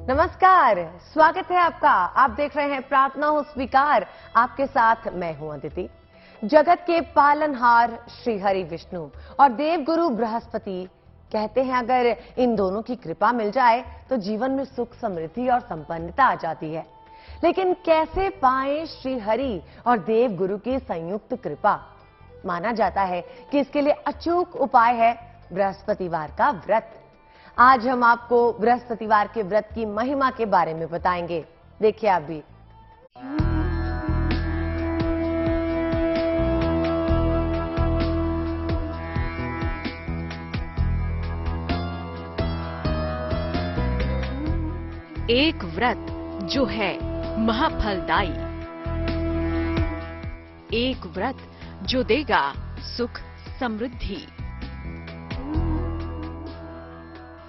नमस्कार, स्वागत है आपका। आप देख रहे हैं प्रार्थना हो स्वीकार। आपके साथ मैं हूं अदिति। जगत के पालनहार श्री हरि विष्णु और देवगुरु बृहस्पति कहते हैं अगर इन दोनों की कृपा मिल जाए तो जीवन में सुख समृद्धि और संपन्नता आ जाती है। लेकिन कैसे पाएं श्री हरि और देवगुरु की संयुक्त कृपा? माना जाता है कि इसके लिए अचूक उपाय है बृहस्पतिवार का व्रत। आज हम आपको बृहस्पतिवार के व्रत की महिमा के बारे में बताएंगे। देखिए आप भी। एक व्रत जो है महाफलदायी, एक व्रत जो देगा सुख समृद्धि।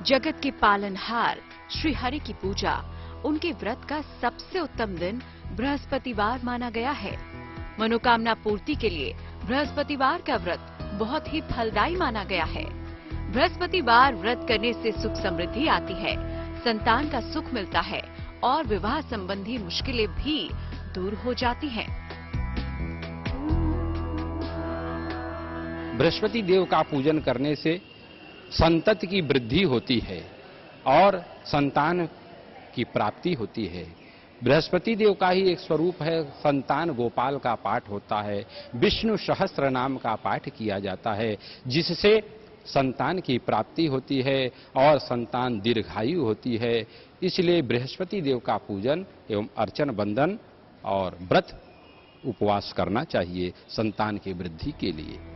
जगत के पालनहार श्री हरि की पूजा, उनके व्रत का सबसे उत्तम दिन बृहस्पतिवार माना गया है। मनोकामना पूर्ति के लिए बृहस्पतिवार का व्रत बहुत ही फलदायी माना गया है। बृहस्पतिवार व्रत करने से सुख समृद्धि आती है, संतान का सुख मिलता है और विवाह संबंधी मुश्किलें भी दूर हो जाती हैं। बृहस्पति देव का पूजन करने से संतति की वृद्धि होती है और संतान की प्राप्ति होती है। बृहस्पति देव का ही एक स्वरूप है संतान गोपाल का पाठ होता है, विष्णु सहस्त्र नाम का पाठ किया जाता है, जिससे संतान की प्राप्ति होती है और संतान दीर्घायु होती है। इसलिए बृहस्पति देव का पूजन एवं अर्चन बंदन और व्रत उपवास करना चाहिए संतान की वृद्धि के लिए।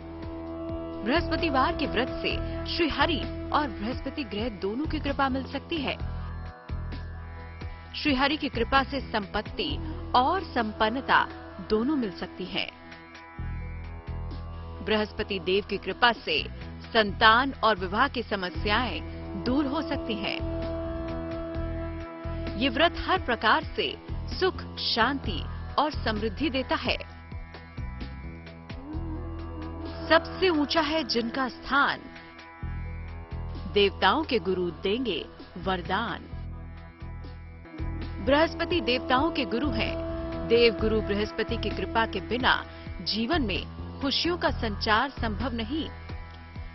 बृहस्पतिवार के व्रत से श्री हरि और बृहस्पति ग्रह दोनों की कृपा मिल सकती है। श्री हरि की कृपा से संपत्ति और संपन्नता दोनों मिल सकती है। बृहस्पति देव की कृपा से संतान और विवाह की समस्याएं दूर हो सकती हैं। ये व्रत हर प्रकार से सुख, शांति और समृद्धि देता है। सबसे ऊंचा है जिनका स्थान, देवताओं के गुरु देंगे वरदान। बृहस्पति देवताओं के गुरु हैं। देव गुरु बृहस्पति की कृपा के बिना जीवन में खुशियों का संचार संभव नहीं,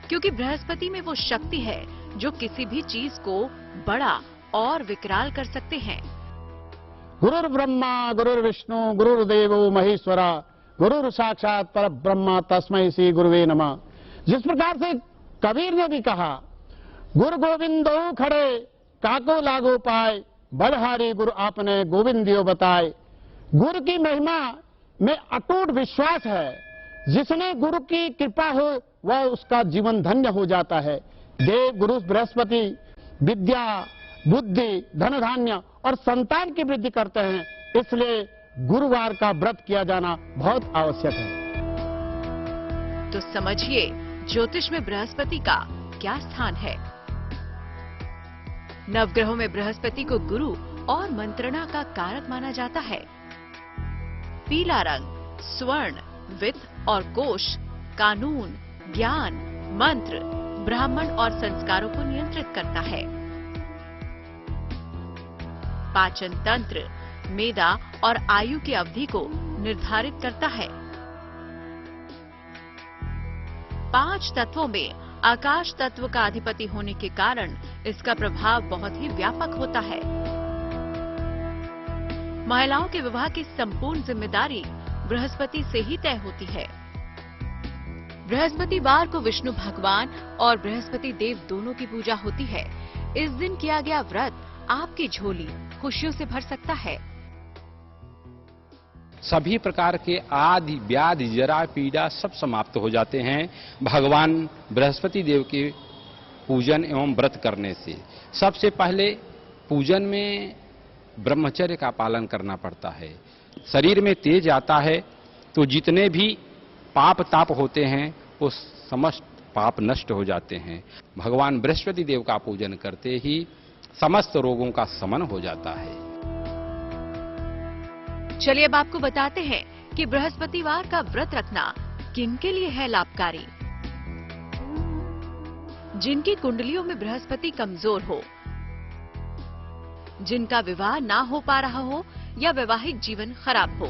क्योंकि बृहस्पति में वो शक्ति है जो किसी भी चीज को बड़ा और विकराल कर सकते हैं। गुरुर् ब्रह्मा गुरुर्विष्णु गुरुर्देवो महेश्वरा गुरुर साक्षात पर ब्रह्मा तस्मै श्री गुरुवे नमः। जिस प्रकार से कबीर ने भी कहा, गुरु गोविंदो खड़े काको लागो पाए, बलहारी गुरु आपने गोविंदियो बताए। गुरु की महिमा में अटूट विश्वास है। जिसने गुरु की कृपा हो वह उसका जीवन धन्य हो जाता है। देव गुरु बृहस्पति विद्या, बुद्धि, धन धान्य और संतान की वृद्धि करते हैं। इसलिए गुरुवार का व्रत किया जाना बहुत आवश्यक है। तो समझिए ज्योतिष में बृहस्पति का क्या स्थान है। नवग्रहों में बृहस्पति को गुरु और मंत्रणा का कारक माना जाता है। पीला रंग स्वर्ण, वित्त और कोश, कानून, ज्ञान, मंत्र, ब्राह्मण और संस्कारों को नियंत्रित करता है। पाचन तंत्र, मेधा और आयु की अवधि को निर्धारित करता है। 5 तत्वों में आकाश तत्व का अधिपति होने के कारण इसका प्रभाव बहुत ही व्यापक होता है। महिलाओं के विवाह की संपूर्ण जिम्मेदारी बृहस्पति से ही तय होती है। बृहस्पतिवार को विष्णु भगवान और बृहस्पति देव दोनों की पूजा होती है। इस दिन किया गया व्रत आपकी झोली खुशियों से भर सकता है। सभी प्रकार के आदि व्याधि जरा पीड़ा सब समाप्त हो जाते हैं भगवान बृहस्पति देव के पूजन एवं व्रत करने से। सबसे पहले पूजन में ब्रह्मचर्य का पालन करना पड़ता है। शरीर में तेज आता है तो जितने भी पाप ताप होते हैं वो समस्त पाप नष्ट हो जाते हैं। भगवान बृहस्पति देव का पूजन करते ही समस्त रोगों का शमन हो जाता है। चलिए अब आपको बताते हैं कि बृहस्पतिवार का व्रत रखना किनके लिए है लाभकारी। जिनकी कुंडलियों में बृहस्पति कमजोर हो, जिनका विवाह ना हो पा रहा हो या वैवाहिक जीवन खराब हो,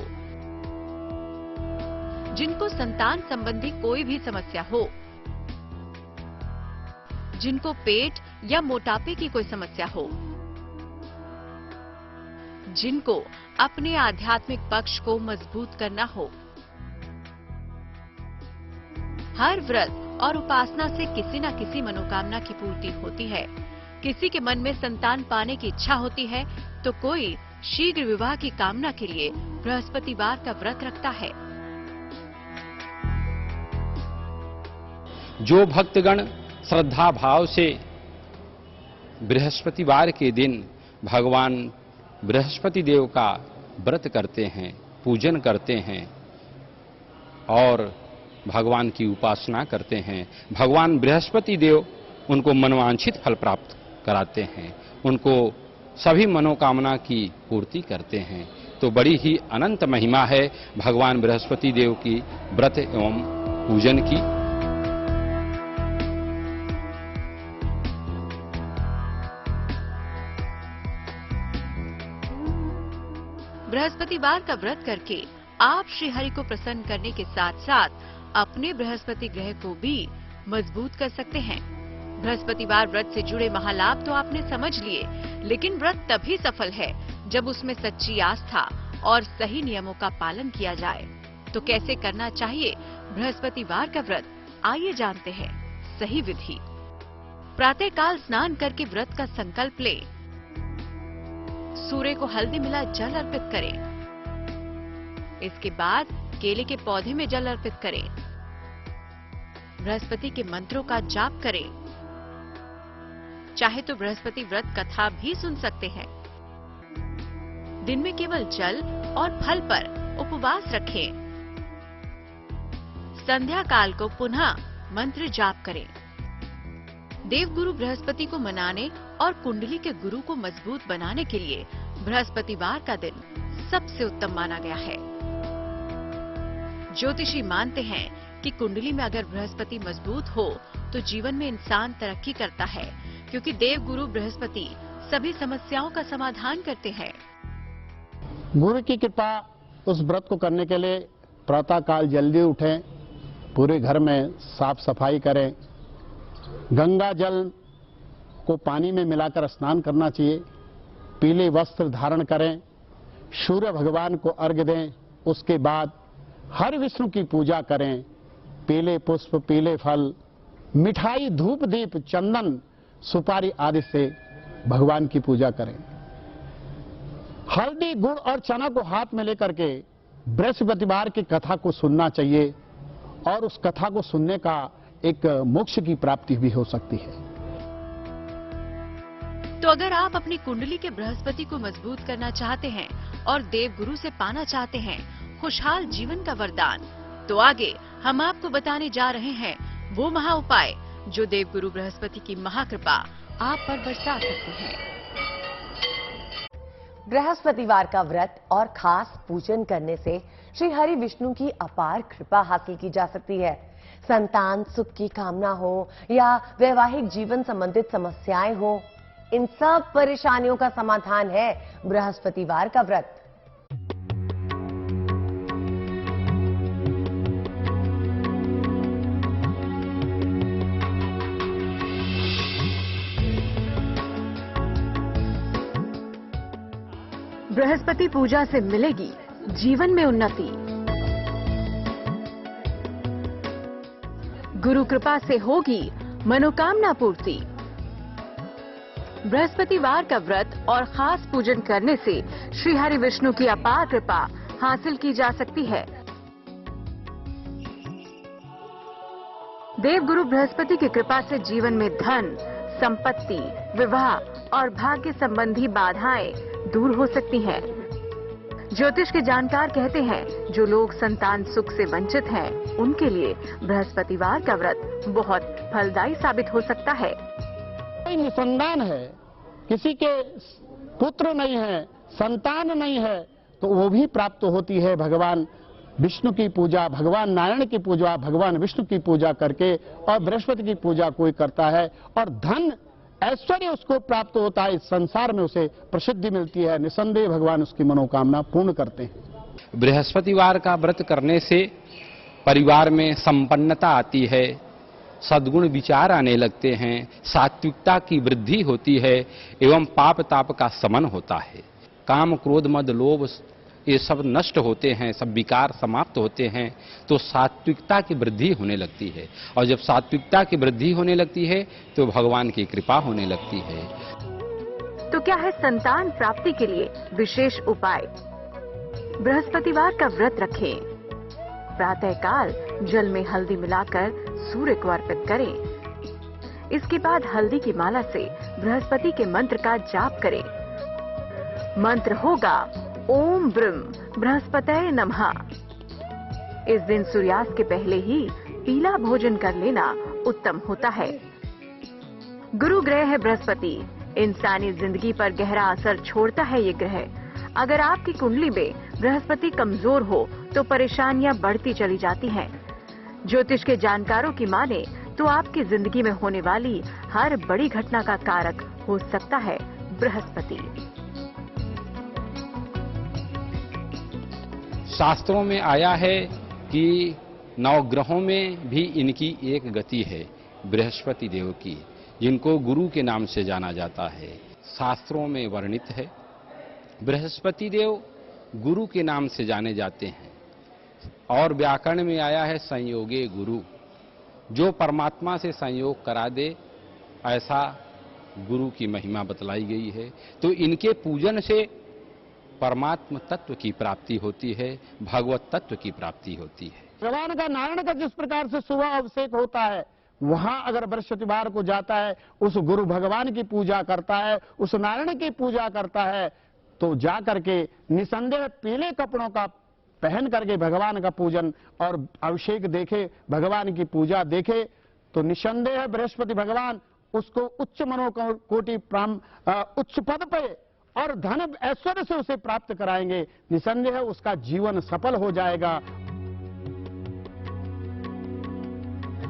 जिनको संतान संबंधी कोई भी समस्या हो, जिनको पेट या मोटापे की कोई समस्या हो, जिनको अपने आध्यात्मिक पक्ष को मजबूत करना हो। हर व्रत और उपासना से किसी न किसी मनोकामना की पूर्ति होती है। किसी के मन में संतान पाने की इच्छा होती है तो कोई शीघ्र विवाह की कामना के लिए बृहस्पतिवार का व्रत रखता है। जो भक्तगण श्रद्धा भाव से बृहस्पतिवार के दिन भगवान बृहस्पति देव का व्रत करते हैं, पूजन करते हैं और भगवान की उपासना करते हैं, भगवान बृहस्पति देव उनको मनोवांछित फल प्राप्त कराते हैं, उनको सभी मनोकामना की पूर्ति करते हैं। तो बड़ी ही अनंत महिमा है भगवान बृहस्पति देव की व्रत एवं पूजन की। बृहस्पतिवार का व्रत करके आप श्री हरि को प्रसन्न करने के साथ साथ अपने बृहस्पति ग्रह को भी मजबूत कर सकते हैं। बृहस्पतिवार व्रत से जुड़े महालाभ तो आपने समझ लिए, लेकिन व्रत तभी सफल है जब उसमें सच्ची आस्था और सही नियमों का पालन किया जाए। तो कैसे करना चाहिए बृहस्पतिवार का व्रत, आइए जानते हैं सही विधि। प्रातःकाल स्नान करके व्रत का संकल्प लें। सूर्य को हल्दी मिला जल अर्पित करें। इसके बाद केले के पौधे में जल अर्पित करें। बृहस्पति के मंत्रों का जाप करें। चाहे तो बृहस्पति व्रत कथा भी सुन सकते हैं। दिन में केवल जल और फल पर उपवास रखें। संध्या काल को पुनः मंत्र जाप करें। देवगुरु बृहस्पति को मनाने और कुंडली के गुरु को मजबूत बनाने के लिए बृहस्पतिवार का दिन सबसे उत्तम माना गया है। ज्योतिषी मानते हैं कि कुंडली में अगर बृहस्पति मजबूत हो तो जीवन में इंसान तरक्की करता है, क्योंकि देवगुरु बृहस्पति सभी समस्याओं का समाधान करते हैं। गुरु की कृपा उस व्रत को करने के लिए प्रातः काल जल्दी उठें, पूरे घर में साफ सफाई करें, गंगा जल को पानी में मिलाकर स्नान करना चाहिए, पीले वस्त्र धारण करें, सूर्य भगवान को अर्घ्य दें, उसके बाद हर विष्णु की पूजा करें, पीले पुष्प, पीले फल, मिठाई, धूप दीप, चंदन, सुपारी आदि से भगवान की पूजा करें। हल्दी, गुड़ और चना को हाथ में लेकर के बृहस्पतिवार की कथा को सुनना चाहिए और उस कथा को सुनने का एक मोक्ष की प्राप्ति भी हो सकती है। तो अगर आप अपनी कुंडली के बृहस्पति को मजबूत करना चाहते हैं और देवगुरु से पाना चाहते हैं खुशहाल जीवन का वरदान, तो आगे हम आपको बताने जा रहे हैं वो महा उपाय जो देवगुरु बृहस्पति की महाकृपा आप पर बरसा सकते हैं। बृहस्पतिवार का व्रत और खास पूजन करने से श्री हरि विष्णु की अपार कृपा हासिल की जा सकती है। संतान सुख की कामना हो या वैवाहिक जीवन संबंधित समस्याएं हो, इन सब परेशानियों का समाधान है बृहस्पतिवार का व्रत। बृहस्पति पूजा से मिलेगी जीवन में उन्नति। गुरु कृपा से होगी मनोकामना पूर्ति। बृहस्पतिवार का व्रत और खास पूजन करने से श्री हरि विष्णु की अपार कृपा हासिल की जा सकती है। देवगुरु बृहस्पति की कृपा से जीवन में धन, संपत्ति, विवाह और भाग्य संबंधी बाधाएं दूर हो सकती हैं। ज्योतिष के जानकार कहते हैं जो लोग संतान सुख से वंचित हैं, उनके लिए बृहस्पतिवार का व्रत बहुत फलदायी साबित हो सकता है। कोई निसंतान है, किसी के पुत्र नहीं है, संतान नहीं है, तो वो भी प्राप्त होती है भगवान विष्णु की पूजा, भगवान नारायण की पूजा, भगवान विष्णु की पूजा करके, और बृहस्पति की पूजा कोई करता है और धन ऐश्वर्य उसको प्राप्त होता है, इस संसार में उसे प्रसिद्धि मिलती है। निसंदेह भगवान उसकी मनोकामना पूर्ण करते हैं। बृहस्पतिवार का व्रत करने से परिवार में संपन्नता आती है, सद्गुण विचार आने लगते हैं, सात्विकता की वृद्धि होती है एवं पाप ताप का शमन होता है। काम क्रोध मद लोभ ये सब नष्ट होते हैं, सब विकार समाप्त होते हैं, तो सात्विकता की वृद्धि होने लगती है। और जब सात्विकता की वृद्धि होने लगती है तो भगवान की कृपा होने लगती है। तो क्या है संतान प्राप्ति के लिए विशेष उपाय? बृहस्पतिवार का व्रत रखें। प्रातःकाल जल में हल्दी मिलाकर सूर्य को अर्पित करें। इसके बाद हल्दी की माला से बृहस्पति के मंत्र का जाप करें। मंत्र होगा ओम ब्रह्म बृहस्पतये नमः। इस दिन सूर्यास्त के पहले ही पीला भोजन कर लेना उत्तम होता है। गुरु ग्रह है बृहस्पति, इंसानी जिंदगी पर गहरा असर छोड़ता है ये ग्रह। अगर आपकी कुंडली में बृहस्पति कमजोर हो तो परेशानियां बढ़ती चली जाती हैं। ज्योतिष के जानकारों की माने तो आपकी जिंदगी में होने वाली हर बड़ी घटना का कारक हो सकता है बृहस्पति। शास्त्रों में आया है कि नवग्रहों में भी इनकी एक गति है, बृहस्पति देव की, जिनको गुरु के नाम से जाना जाता है। शास्त्रों में वर्णित है बृहस्पति देव गुरु के नाम से जाने जाते हैं। और व्याकरण में आया है संयोगे गुरु, जो परमात्मा से संयोग करा दे ऐसा गुरु की महिमा बतलाई गई है। तो इनके पूजन से परमात्म तत्व की प्राप्ति होती है, भगवत तत्व की प्राप्ति होती है। भगवान का नारायण का जिस प्रकार से सुबह अभिषेक होता है, वहां अगर बृहस्पतिवार को जाता है, उस गुरु भगवान की पूजा करता है, उस नारायण की पूजा करता है, तो जा करके निसंदेह पीले कपड़ों का पहन करके भगवान का पूजन और अभिषेक देखे, भगवान की पूजा देखे, तो निसंदेह बृहस्पति भगवान उसको उच्च मनोकोटि उच्च पद पे और धन ऐश्वर्य से उसे प्राप्त कराएंगे। निसंदेह उसका जीवन सफल हो जाएगा।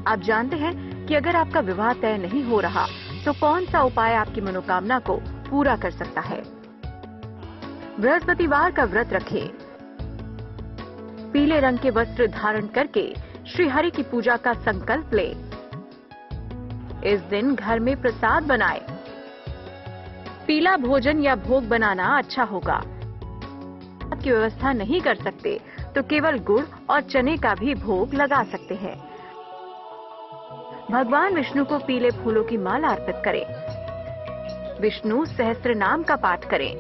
आप जानते हैं कि अगर आपका विवाह तय नहीं हो रहा तो कौन सा उपाय आपकी मनोकामना को पूरा कर सकता है? बृहस्पतिवार का व्रत रखें। पीले रंग के वस्त्र धारण करके श्री हरि की पूजा का संकल्प लें। इस दिन घर में प्रसाद बनाएं। पीला भोजन या भोग बनाना अच्छा होगा। आपकी व्यवस्था नहीं कर सकते तो केवल गुड़ और चने का भी भोग लगा सकते हैं। भगवान विष्णु को पीले फूलों की माला अर्पित करें। विष्णु सहस्त्र नाम का पाठ करें।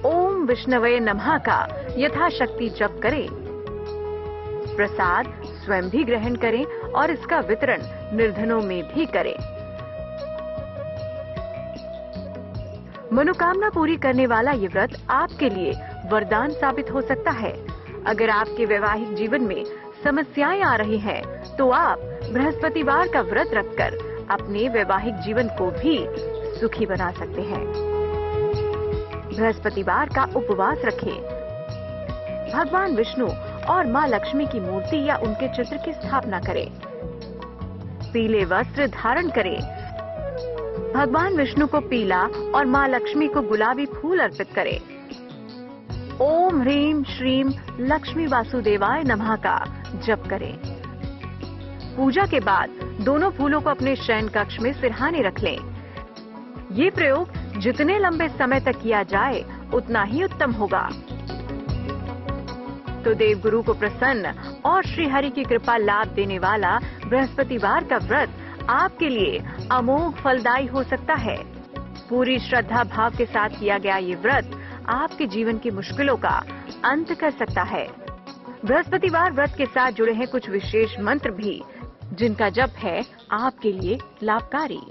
ओम विष्णवे नमः का यथाशक्ति जप करें। प्रसाद स्वयं भी ग्रहण करें और इसका वितरण निर्धनों में भी करें। मनोकामना पूरी करने वाला ये व्रत आपके लिए वरदान साबित हो सकता है। अगर आपके वैवाहिक जीवन में समस्याएं आ रही हैं, तो आप बृहस्पतिवार का व्रत रखकर अपने वैवाहिक जीवन को भी सुखी बना सकते हैं। बृहस्पतिवार का उपवास रखें। भगवान विष्णु और मां लक्ष्मी की मूर्ति या उनके चित्र की स्थापना करें। पीले वस्त्र धारण करें। भगवान विष्णु को पीला और मां लक्ष्मी को गुलाबी फूल अर्पित करें। ओम ह्रीम श्रीम लक्ष्मी वासुदेवाय नमः का जप करें। पूजा के बाद दोनों फूलों को अपने शयन कक्ष में सिरहाने रख लें। ये प्रयोग जितने लंबे समय तक किया जाए उतना ही उत्तम होगा। तो देवगुरु को प्रसन्न और श्री हरि की कृपा लाभ देने वाला बृहस्पतिवार का व्रत आपके लिए अमोघ फलदायी हो सकता है। पूरी श्रद्धा भाव के साथ किया गया ये व्रत आपके जीवन की मुश्किलों का अंत कर सकता है। बृहस्पतिवार व्रत के साथ जुड़े हैं कुछ विशेष मंत्र भी, जिनका जप है आपके लिए लाभकारी।